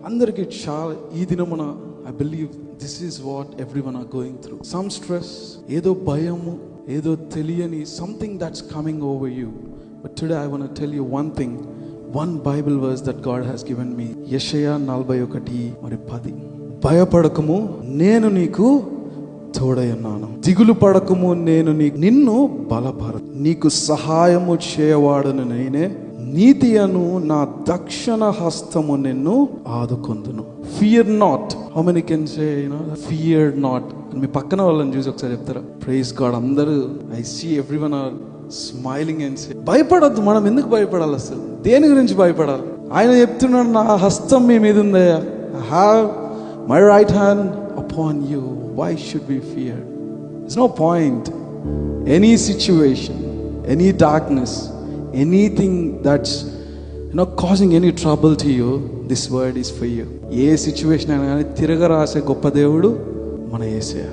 అందరికీ చాలా ఈ దినమున I believe this is what everyone are going through. Some stress, ఏదో భయము, ఏదో తెలియని something that's coming over you. But today I want to tell you one thing, one Bible verse that God has given me. యెషయా 41:10. భయపడకము, నేను నీకు తోడై ఉన్నాను. దిగులు పడకము, నేను నిన్ను బలపర, నీకు సహాయము చేయవాడను నేనే, నీతి అను నా దక్షిణ హస్తము నిన్ను ఆదుకొందును. Fear not. How many can say fear not? మీ పక్కన వాళ్ళని చూసి ఒకసారి చెప్తారా? Praise God. అందరూ I see everyone are smiling and say భయపడద్దు. మనం ఎందుకు భయపడాలి? అసలు దేని గురించి భయపడాలి? ఆయన చెప్తున్నాడు, నా హస్తం మీ మీద ఉందయ్యా. I have my right hand upon you. Why should we fear? There's no point. Any situation, any darkness, anything that's causing any trouble to you, this word is for you. A situation అయినా కానీ తిరగరాసే గొప్ప దేవుడు మన యేసయ్య.